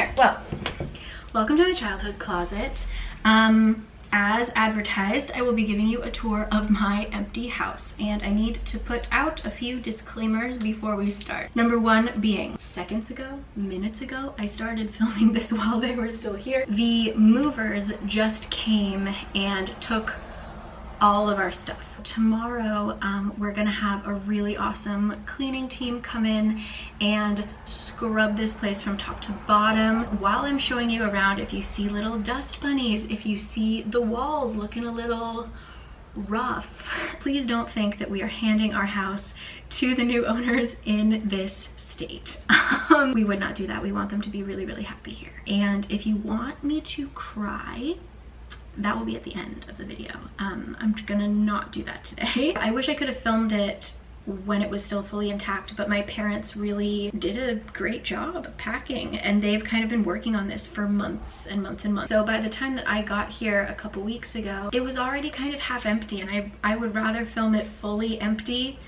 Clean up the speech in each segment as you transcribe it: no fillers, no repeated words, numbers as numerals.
there. Well, welcome to my childhood closet. As advertised, I will be giving you a tour of my empty house, and I need to put out a few disclaimers before we start. Number one being, seconds ago, minutes ago, I started filming this while they were still here. The movers just came and took all of our stuff. Tomorrow, we're gonna have a really awesome cleaning team come in and scrub this place from top to bottom. While I'm showing you around, if you see little dust bunnies, if you see the walls looking a little rough, please don't think that we are handing our house to the new owners in this state. We would not do that. We want them to be really, really happy here. And if you want me to cry, that will be at the end of the video. I'm gonna not do that today. I wish I could have filmed it when it was still fully intact, but my parents really did a great job packing, and they've kind of been working on this for months and months and months. So by the time that I got here a couple weeks ago, it was already kind of half empty, and I would rather film it fully empty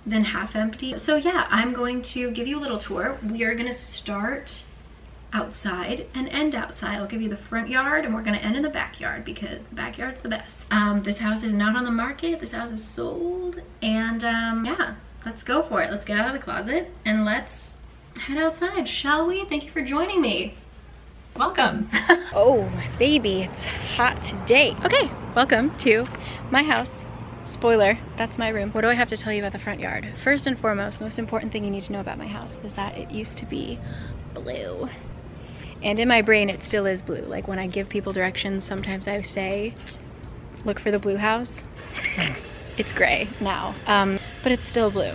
than half empty. So yeah, I'm going to give you a little tour. We are gonna start outside and end outside. I'll give you the front yard, and we're gonna end in the backyard because the backyard's the best. This house is not on the market. This house is sold, and yeah, let's go for it. Let's get out of the closet and let's head outside, shall we? Thank you for joining me. Welcome. Oh, my baby, it's hot today. Okay, welcome to my house. Spoiler, that's my room. What do I have to tell you about the front yard? First and foremost, most important thing you need to know about my house is that it used to be blue. And in my brain, it still is blue. Like when I give people directions, sometimes I say, look for the blue house. It's gray now, but it's still blue.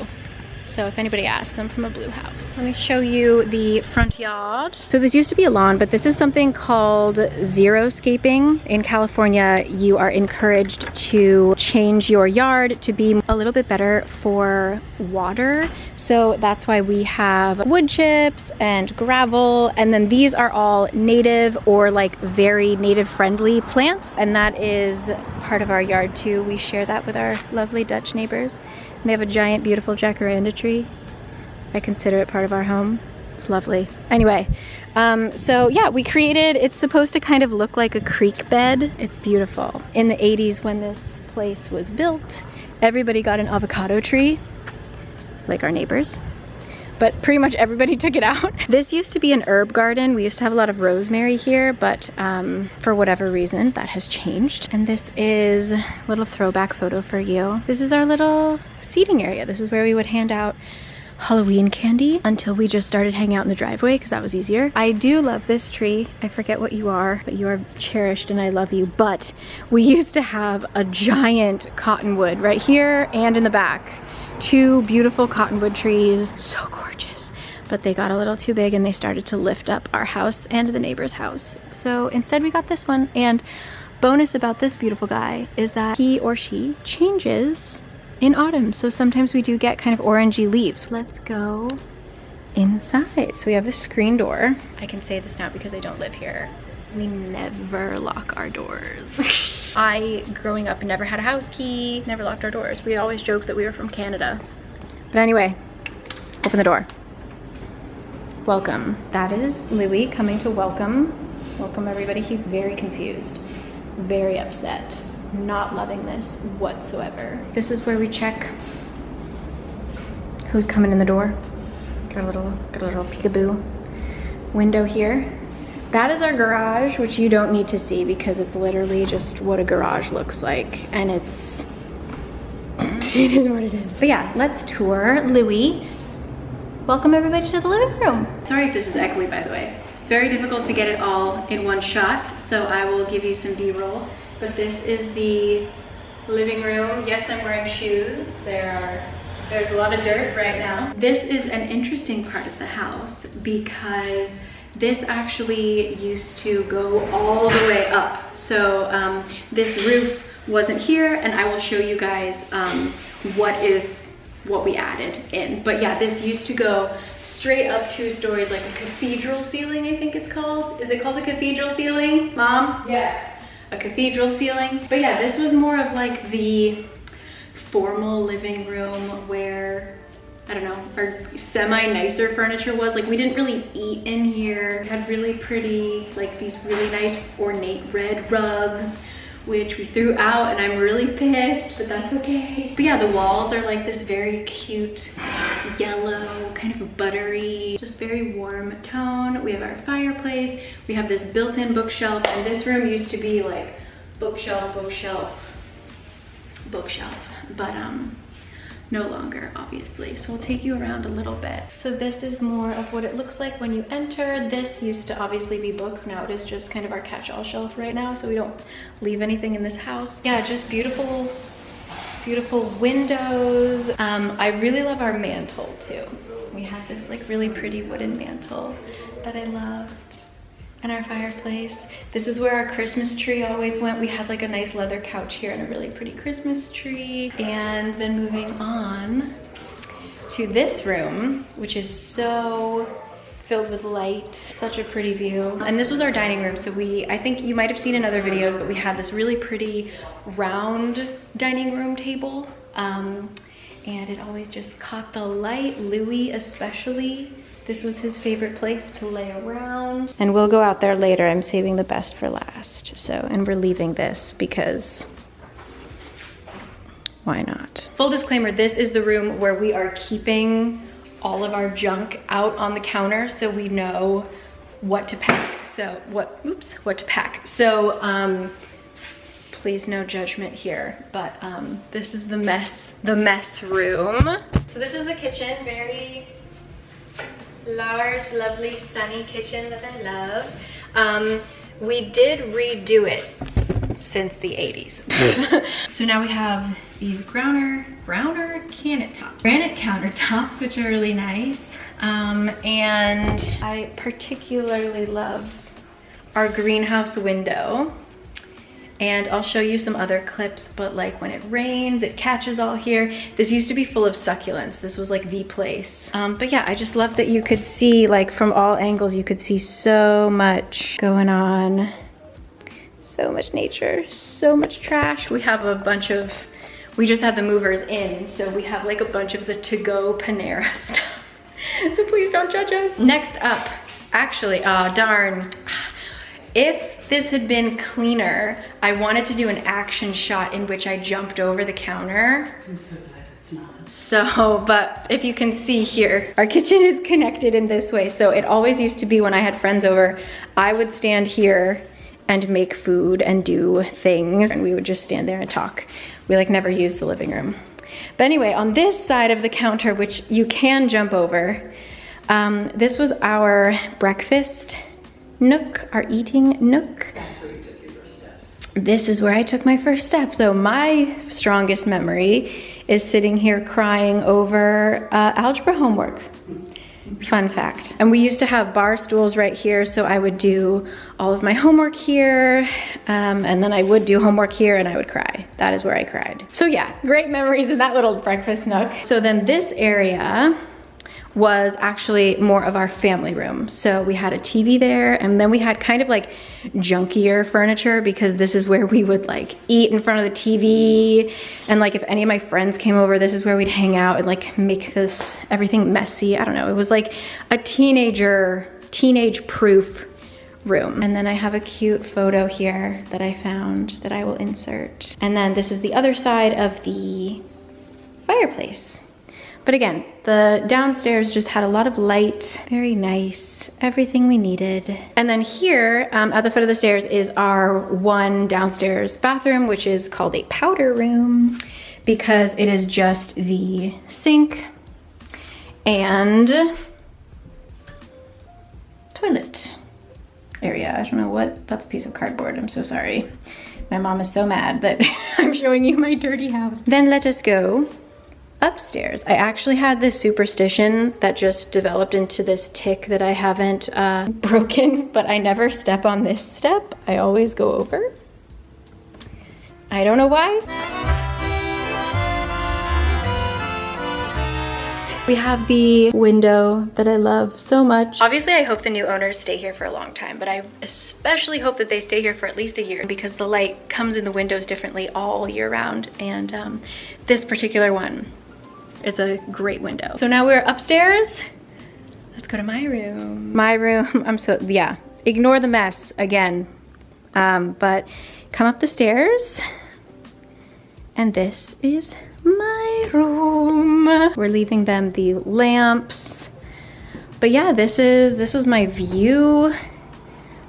So if anybody asks, I'm from a blue house. Let me show you the front yard. So this used to be a lawn, but this is something called xeriscaping. In California, you are encouraged to change your yard to be a little bit better for water. So that's why we have wood chips and gravel, and then these are all native or like very native friendly plants. And that is part of our yard too. We share that with our lovely Dutch neighbors. They have a giant, beautiful jacaranda tree. I consider it part of our home. It's lovely. Anyway, so yeah, we created, it's supposed to kind of look like a creek bed. It's beautiful. In the 80s when this place was built, everybody got an avocado tree, like our neighbors. But pretty much everybody took it out. This used to be an herb garden. We used to have a lot of rosemary here, but for whatever reason, that has changed. And this is a little throwback photo for you. This is our little seating area. This is where we would hand out Halloween candy until we just started hanging out in the driveway because that was easier. I do love this tree. I forget what you are, but you are cherished and I love you. But we used to have a giant cottonwood right here and in the back. Two beautiful cottonwood trees, so gorgeous, but they got a little too big and they started to lift up our house and the neighbor's house. So instead we got this one. And bonus about this beautiful guy is that he or she changes in autumn. So sometimes we do get kind of orangey leaves. Let's go inside. So we have a screen door. I can say this now because I don't live here. We never lock our doors. I, growing up, never had a house key, never locked our doors. We always joked that we were from Canada. But anyway, open the door. Welcome. That is Louis coming to welcome. Welcome everybody. He's very confused, very upset, not loving this whatsoever. This is where we check who's coming in the door. Got a little peekaboo window here. That is our garage, which you don't need to see because it's literally just what a garage looks like. And it is what it is. But yeah, let's tour Louis. Welcome everybody to the living room. Sorry if this is echoey, by the way. Very difficult to get it all in one shot, so I will give you some B-roll. But this is the living room. Yes, I'm wearing shoes. There's a lot of dirt right now. This is an interesting part of the house because this actually used to go all the way up. So this roof wasn't here, and I will show you guys what we added in. But yeah, this used to go straight up 2 stories, like a cathedral ceiling, I think it's called. Is it called a cathedral ceiling, Mom? Yes. A cathedral ceiling. But yeah, this was more of like the formal living room where I don't know, our semi-nicer furniture was. Like, we didn't really eat in here. We had really pretty, like these really nice ornate red rugs, which we threw out, and I'm really pissed, but that's okay. But yeah, the walls are like this very cute yellow, kind of a buttery, just very warm tone. We have our fireplace. We have this built-in bookshelf, and this room used to be like bookshelf, bookshelf, bookshelf, but no longer, obviously. So we'll take you around a little bit. So this is more of what it looks like when you enter. This used to obviously be books. Now it is just kind of our catch-all shelf right now, so we don't leave anything in this house. Yeah, just beautiful, beautiful windows. I really love our mantle too. We have this like really pretty wooden mantle that I loved. And our fireplace. This is where our Christmas tree always went. We had like a nice leather couch here and a really pretty Christmas tree. And then moving on to this room, which is so filled with light, such a pretty view. And this was our dining room. So I think you might have seen in other videos, but we had this really pretty round dining room table. And it always just caught the light. Louis especially. This was his favorite place to lay around. And we'll go out there later. I'm saving the best for last. So, and we're leaving this because why not? Full disclaimer, this is the room where we are keeping all of our junk out on the counter so we know what to pack. So what to pack. So please no judgment here, but this is the mess room. So this is the kitchen, very large, lovely, sunny kitchen that I love. We did redo it since the 80s. So now we have these granite countertops, which are really nice. And I particularly love our greenhouse window. And I'll show you some other clips, but like when it rains, it catches all here. This used to be full of succulents. This was like the place. But yeah, I just love that you could see, like from all angles, you could see so much going on. So much nature, so much trash. We have a bunch of, we just had the movers in, so we have like a bunch of the to-go Panera stuff. So please don't judge us. Next up, actually, darn. If this had been cleaner, I wanted to do an action shot in which I jumped over the counter. I'm so glad it's not. So, but if you can see here, our kitchen is connected in this way. So it always used to be when I had friends over, I would stand here and make food and do things, and we would just stand there and talk. We like never used the living room. But anyway, on this side of the counter, which you can jump over, this was our breakfast nook, our eating nook. That's where you took your first steps. This is where I took my first step. So my strongest memory is sitting here crying over algebra homework. Fun fact. And we used to have bar stools right here, so I would do all of my homework here, and then I would do homework here and I would cry. That is where I cried. So yeah, great memories in that little breakfast nook. So then this area was actually more of our family room. So we had a TV there, and then we had kind of like junkier furniture because this is where we would like eat in front of the TV. And like if any of my friends came over, this is where we'd hang out and like make this everything messy. I don't know. It was like a teenage-proof room. And then I have a cute photo here that I found that I will insert. And then this is the other side of the fireplace. But again, the downstairs just had a lot of light, very nice, everything we needed. And then here at the foot of the stairs is our one downstairs bathroom, which is called a powder room because it is just the sink and toilet area. I don't know what, that's a piece of cardboard, I'm so sorry. My mom is so mad that I'm showing you my dirty house. Then let us go upstairs. I actually had this superstition that just developed into this tick that I haven't broken, but I never step on this step. I always go over. I don't know why. We have the window that I love so much. Obviously, I hope the new owners stay here for a long time, but I especially hope that they stay here for at least a year because the light comes in the windows differently all year round. And this particular one It's a great window. So now we're upstairs. Let's go to my room. My room, yeah, ignore the mess again. But come up the stairs, and this is my room. We're leaving them the lamps. But yeah, this was my view.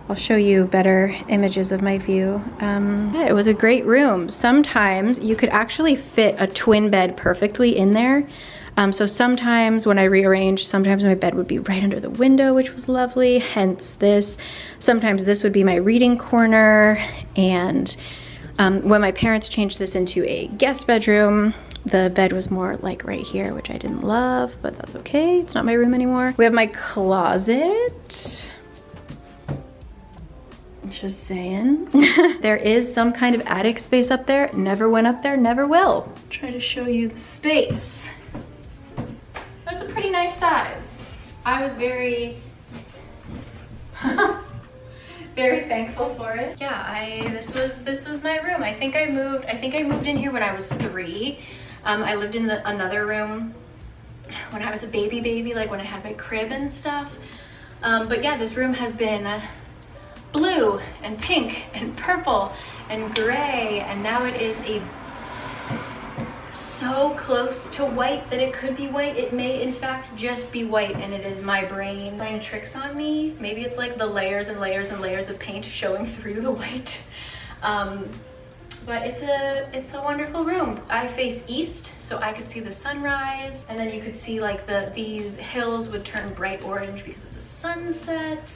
I'll show you better images of my view. Yeah, it was a great room. Sometimes you could actually fit a twin bed perfectly in there. So sometimes when I rearranged, sometimes my bed would be right under the window, which was lovely, hence this. Sometimes this would be my reading corner. And when my parents changed this into a guest bedroom, the bed was more like right here, which I didn't love, but that's okay. It's not my room anymore. We have my closet. Just saying. There is some kind of attic space up there. Never went up there, never will. Try to show you the space. It's a pretty nice size. I was very, very thankful for it. Yeah, this was my room. I think I moved in here when I was 3. I lived in another room when I was a baby, like when I had my crib and stuff. But yeah, this room has been blue and pink and purple and gray, and now it is so close to white that it could be white. It may in fact just be white, and it is my brain playing tricks on me. Maybe it's like the layers and layers and layers of paint showing through the white. But it's a wonderful room. I face east, so I could see the sunrise, and then you could see like these hills would turn bright orange because of the sunset.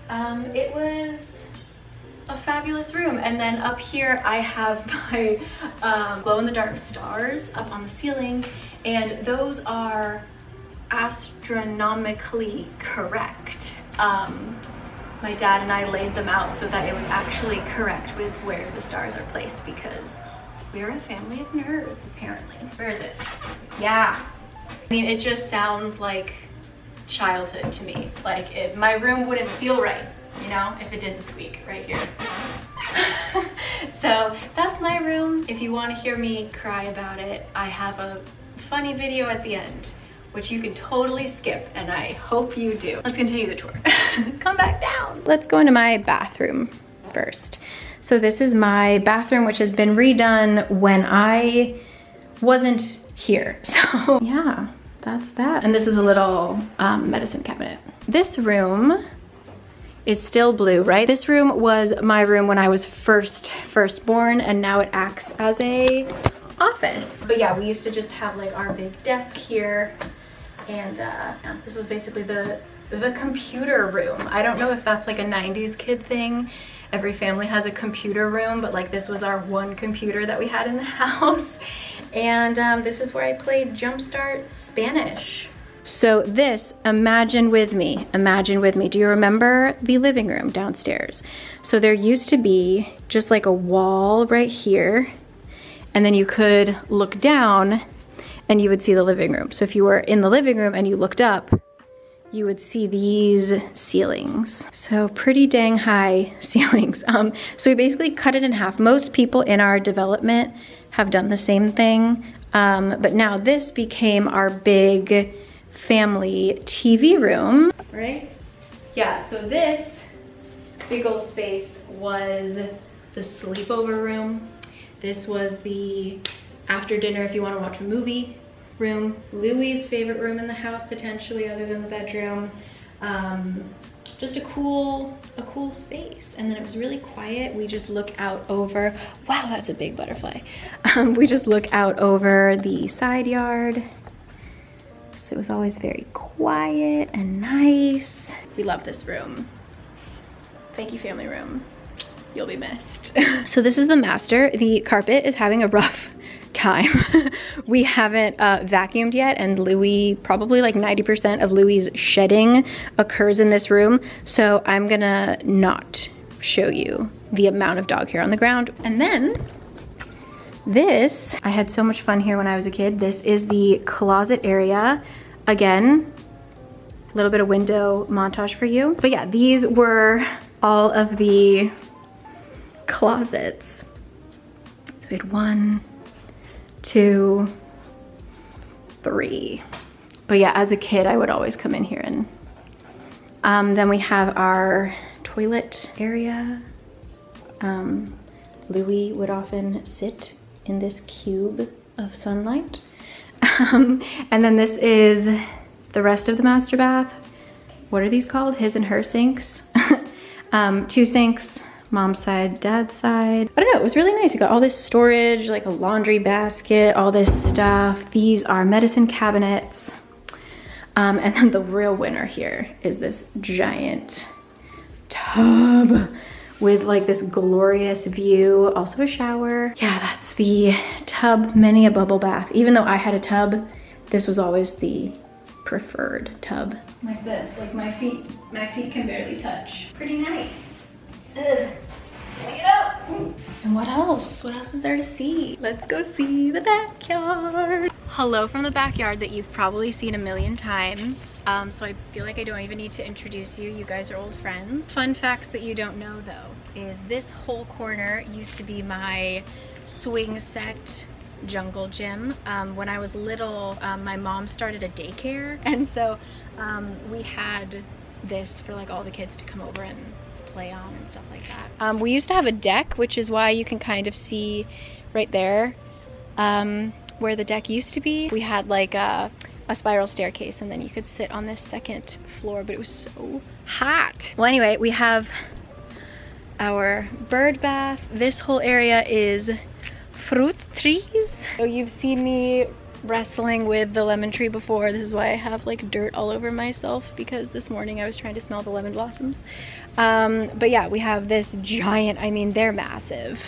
It was a fabulous room. And then up here I have my glow-in-the-dark stars up on the ceiling, and those are astronomically correct. My dad and I laid them out so that it was actually correct with where the stars are placed, because we're a family of nerds, apparently. Where is it? Yeah. I mean, it just sounds like childhood to me. Like, my room wouldn't feel right, you know, if it didn't squeak right here. So that's my room. If you want to hear me cry about it, I have a funny video at the end, which you can totally skip, and I hope you do. Let's continue the tour. Come back down. Let's go into my bathroom first. So this is my bathroom, which has been redone when I wasn't here. So yeah, that's that. And this is a little medicine cabinet. This room is still blue, right? This room was my room when I was first born, and now it acts as a office. But yeah, we used to just have like our big desk here, and this was basically the computer room. I don't know if that's like a 90s kid thing. Every family has a computer room, but like this was our one computer that we had in the house. And this is where I played Jumpstart Spanish. So this, imagine with me. Do you remember the living room downstairs? So there used to be just like a wall right here, and then you could look down and you would see the living room. So if you were in the living room and you looked up, you would see these ceilings. So pretty dang high ceilings. So we basically cut it in half. Most people in our development have done the same thing. But now this became our big family TV room, right? Yeah, so this big old space was the sleepover room. This was the after dinner, if you want to watch a movie, room. Louie's favorite room in the house, potentially, other than the bedroom. Just a cool space. And then it was really quiet. We just look out over, wow, that's a big butterfly. We just look out over the side yard. So it was always very quiet and nice. We love this room. Thank you, family room. You'll be missed. So this is the master. The carpet is having a rough time. We haven't vacuumed yet, and Louis, probably like 90% of Louis's shedding occurs in this room. So I'm gonna not show you the amount of dog hair on the ground. And then this, I had so much fun here when I was a kid. This is the closet area. Again, a little bit of window montage for you. But yeah, these were all of the closets. So we had 1, 2, 3. But yeah, as a kid, I would always come in here and then we have our toilet area. Louis would often sit in this cube of sunlight. And then this is the rest of the master bath. What are these called? His and her sinks. 2 sinks, mom's side, dad's side. I don't know, it was really nice. You got all this storage, like a laundry basket, all this stuff. These are medicine cabinets. And then the real winner here is this giant tub with like this glorious view, also a shower. Yeah, that's the tub, many a bubble bath. Even though I had a tub, this was always the preferred tub. Like this, like my feet can barely touch. Pretty nice. Ugh. Get up. And what else? What else is there to see? Let's go see the backyard. Hello from the backyard that you've probably seen a million times. So I feel like I don't even need to introduce you. You guys are old friends. Fun facts that you don't know though, is this whole corner used to be my swing set jungle gym. When I was little, my mom started a daycare. And so we had this for like all the kids to come over and play on and stuff like that. We used to have a deck, which is why you can kind of see right there where the deck used to be. We had like a spiral staircase and then you could sit on this second floor, but it was so hot. Well, anyway, we have our bird bath. This whole area is fruit trees. So you've seen me wrestling with the lemon tree before. This is why I have like dirt all over myself, because this morning I was trying to smell the lemon blossoms. But yeah, we have this giant, I mean, they're massive,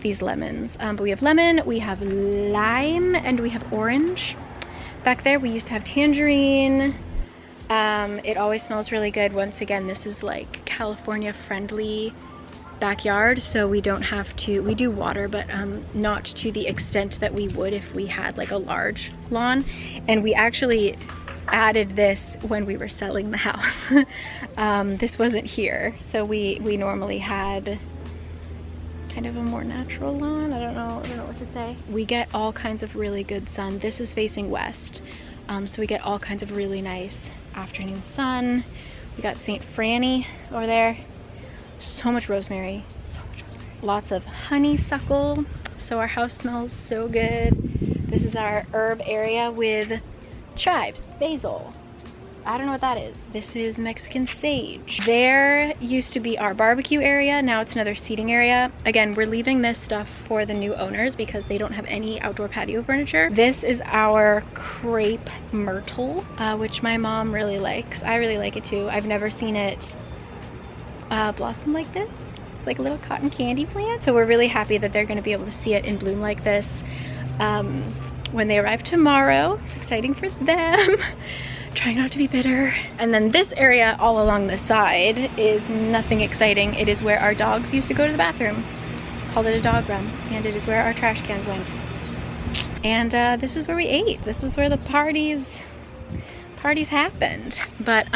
these lemons. But we have lemon, we have lime, and we have orange. Back there we used to have tangerine. It always smells really good. Once again, this is like California friendly backyard, so we don't have to, we do water, but not to the extent that we would if we had like a large lawn. And we actually added this when we were selling the house. This wasn't here, so we normally had kind of a more natural lawn. I don't know what to say. We get all kinds of really good sun. This is facing west, so we get all kinds of really nice afternoon sun. We got St. Franny over there. So much rosemary, so much rosemary. Lots of honeysuckle, so our house smells so good. This is our herb area with chives, basil. I don't know what that is. This is Mexican sage. There used to be our barbecue area. Now it's another seating area. Again, we're leaving this stuff for the new owners because they don't have any outdoor patio furniture. This is our crepe myrtle, which my mom really likes. I really like it too. I've never seen it blossom like this. It's like a little cotton candy plant. So we're really happy that they're going to be able to see it in bloom like this when they arrive tomorrow. It's exciting for them. Trying not to be bitter. And then this area all along the side is nothing exciting. It is where our dogs used to go to the bathroom. Called it a dog run. And it is where our trash cans went. And this is where we ate. This was where the parties happened. But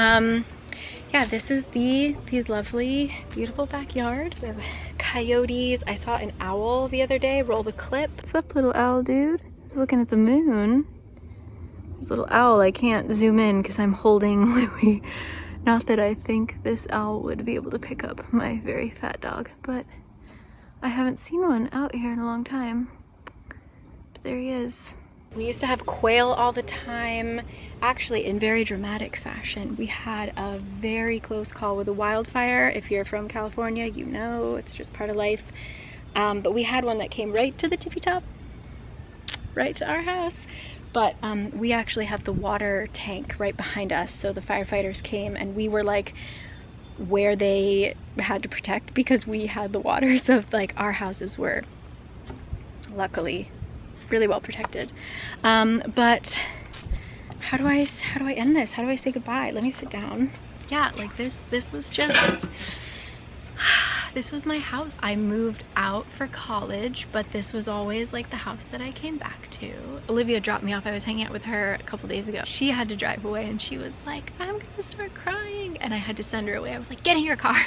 yeah, this is the lovely, beautiful backyard. We have coyotes. I saw an owl the other day. Roll the clip. What's up, little owl dude? I was looking at the moon. This little owl, I can't zoom in because I'm holding Louis. Not that I think this owl would be able to pick up my very fat dog, but I haven't seen one out here in a long time. But there he is. We used to have quail all the time. Actually, in very dramatic fashion, we had a very close call with a wildfire. If you're from California, you know, it's just part of life. But we had one that came right to the tippy top, right to our house. But we actually have the water tank right behind us, so the firefighters came and we were like where they had to protect because we had the water. So like our houses were luckily really well protected. But how do I end this? How do I say goodbye? Let me sit down. Yeah, like this was just this was my house. I moved out for college, but this was always like the house that I came back to. Olivia dropped me off. I was hanging out with her a couple days ago. She had to drive away and she was like, I'm gonna start crying. And I had to send her away. I was like, get in your car.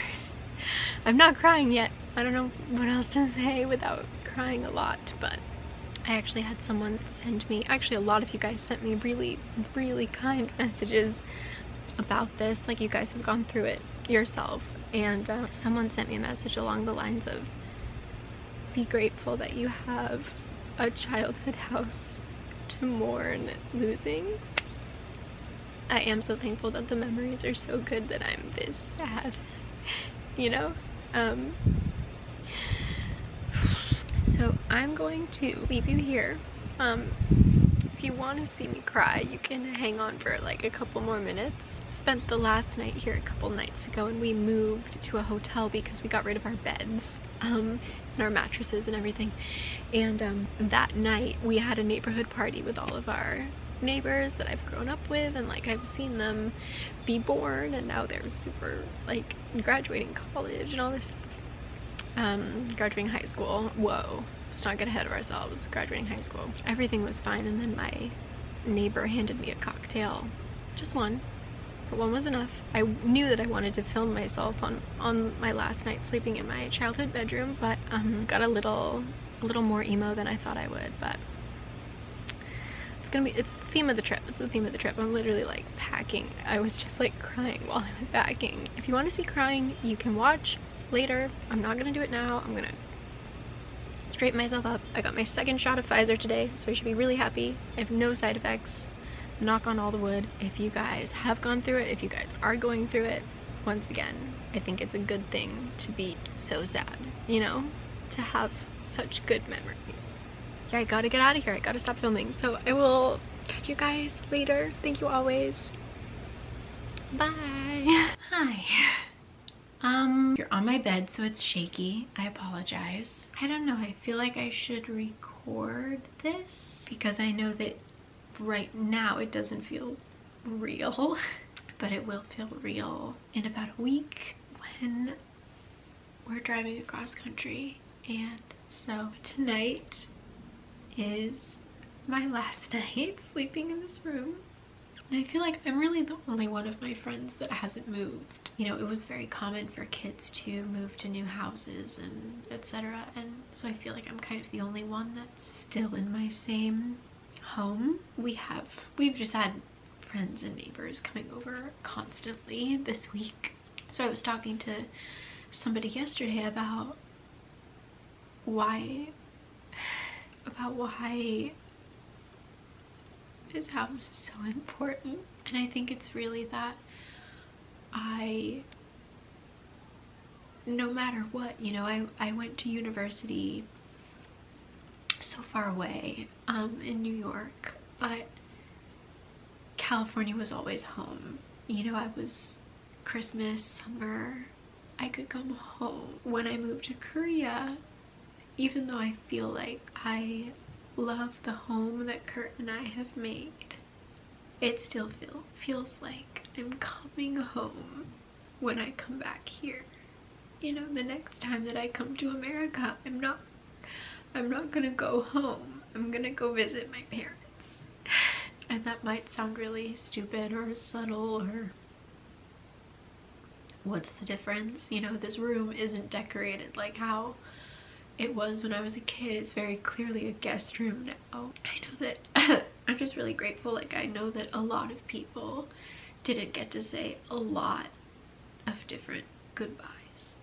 I'm not crying yet. I don't know what else to say without crying a lot, but I actually had someone send me, actually a lot of you guys sent me really, really kind messages about this. Like, you guys have gone through it yourself. And someone sent me a message along the lines of, be grateful that you have a childhood house to mourn losing. I am so thankful that the memories are so good that I'm this sad, you know? So I'm going to leave you here. If you want to see me cry, you can hang on for like a couple more minutes. Spent the last night here a couple nights ago, and we moved to a hotel because we got rid of our beds and our mattresses and everything. And that night we had a neighborhood party with all of our neighbors that I've grown up with, and like I've seen them be born, and now they're super like graduating college and all this stuff. Graduating high school. Whoa, let's not get ahead of ourselves. Graduating high school. Everything was fine, and then my neighbor handed me a cocktail. Just one, but one was enough. I knew that I wanted to film myself on my last night sleeping in my childhood bedroom, but got a little more emo than I thought I would. But it's the theme of the trip. It's the theme of the trip. I'm literally like packing. I was just like crying while I was packing. If you want to see crying, you can watch later. I'm not gonna do it now. I'm gonna straighten myself up. I got my second shot of Pfizer today, so I should be really happy. I have no side effects. Knock on all the wood. If you guys have gone through it, if you guys are going through it, once again, I think it's a good thing to be so sad, you know, to have such good memories. Yeah, I gotta get out of here. I gotta stop filming. So I will catch you guys later. Thank you always. Bye. Hi. You're on my bed, so it's shaky. I apologize. I don't know, I feel like I should record this because I know that right now it doesn't feel real, but it will feel real in about a week when we're driving across country. And so tonight is my last night sleeping in this room, and I feel like I'm really the only one of my friends that hasn't moved. You know, it was very common for kids to move to new houses and etc., and so I feel like I'm kind of the only one that's still in my same home. We've just had friends and neighbors coming over constantly this week. So I was talking to somebody yesterday about why this house is so important, and I think it's really that no matter what, you know, I went to university so far away in New York, but California was always home. You know, I was Christmas, summer, I could come home. When I moved to Korea, even though I feel like I love the home that Kurt and I have made, it still feels like I'm coming home when I come back here. You know, the next time that I come to America, I'm not gonna go home. I'm gonna go visit my parents. And that might sound really stupid or subtle, or what's the difference? You know, this room isn't decorated like how it was when I was a kid. It's very clearly a guest room now. I know that I'm just really grateful. Like, I know that a lot of people didn't get to say a lot of different goodbyes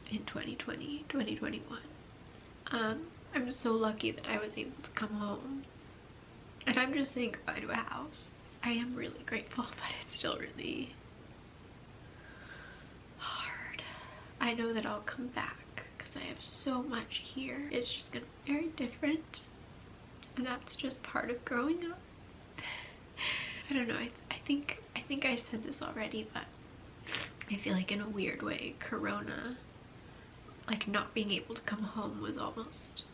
in 2020, 2021. I'm just so lucky that I was able to come home, and I'm just saying goodbye to a house. I am really grateful, but it's still really hard. I know that I'll come back because I have so much here. It's just gonna be very different, and that's just part of growing up. I don't know, I think I said this already, but I feel like in a weird way, Corona, like not being able to come home, was almost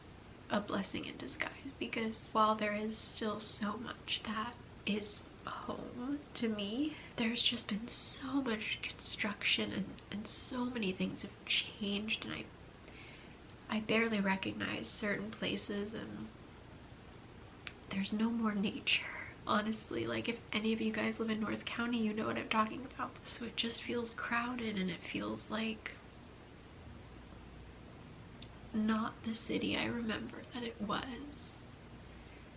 a blessing in disguise, because while there is still so much that is home to me, there's just been so much construction and so many things have changed, and I barely recognize certain places, and there's no more nature. Honestly, like, if any of you guys live in North County, you know what I'm talking about. So it just feels crowded, and it feels like not the city I remember that it was.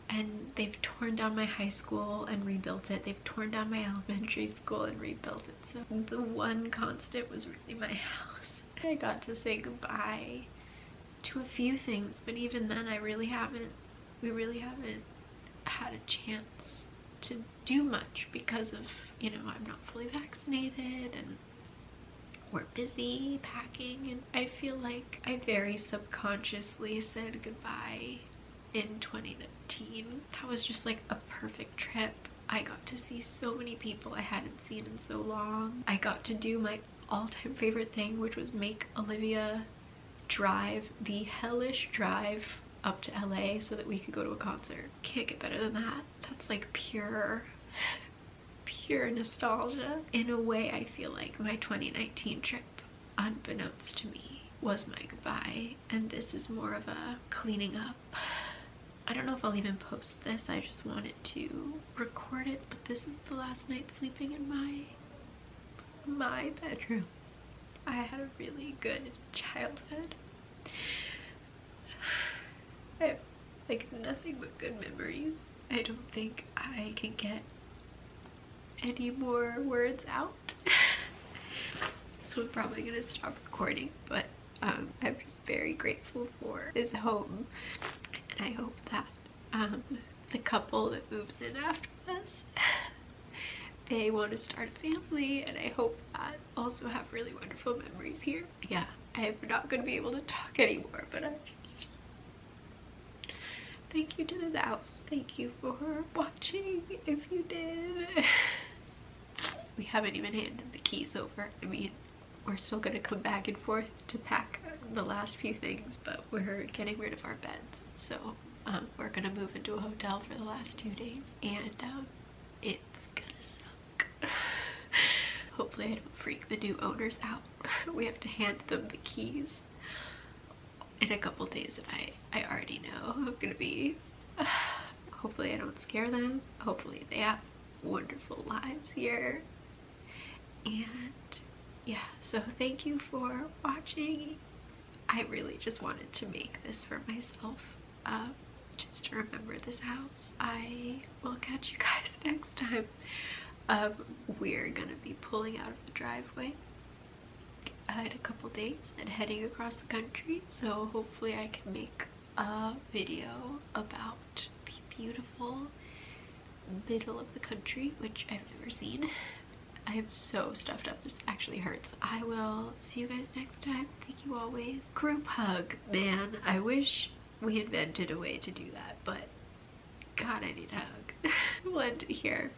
And they've torn down my high school and rebuilt it. They've torn down my elementary school and rebuilt it. So the one constant was really my house. I got to say goodbye to a few things, but even then we really haven't had a chance to do much because of, you know, I'm not fully vaccinated and we're busy packing, and I feel like I very subconsciously said goodbye in 2019. That was just like a perfect trip. I got to see so many people I hadn't seen in so long. I got to do my all-time favorite thing, which was make Olivia drive the hellish drive up to LA so that we could go to a concert. Can't get better than that. That's like pure nostalgia. In a way, I feel like my 2019 trip, unbeknownst to me, was my goodbye, and this is more of a cleaning up. I don't know if I'll even post this. I just wanted to record it, but this is the last night sleeping in my bedroom. I had a really good childhood. I have like nothing but good memories. I don't think I can get any more words out. So I'm probably gonna stop recording, but I'm just very grateful for this home, and I hope that the couple that moves in after us, they want to start a family, and I hope that also have really wonderful memories here. Yeah, I'm not going to be able to talk anymore, but thank you to this house. Thank you for watching, if you did. We haven't even handed the keys over. I mean, we're still going to come back and forth to pack the last few things, but we're getting rid of our beds. So we're going to move into a hotel for the last 2 days, and it's gonna suck. Hopefully I don't freak the new owners out. We have to hand them the keys in a couple days, and I already know I'm gonna be hopefully I don't scare them. Hopefully they have wonderful lives here. And yeah, so thank you for watching. I really just wanted to make this for myself, just to remember this house. I will catch you guys next time. We're gonna be pulling out of the driveway in a couple days and heading across the country, so hopefully I can make a video about the beautiful middle of the country, which I've never seen. I am so stuffed up, this actually hurts. I will see you guys next time. Thank you always. Group hug, man. I wish we invented a way to do that, but God, I need a hug. We'll end it here.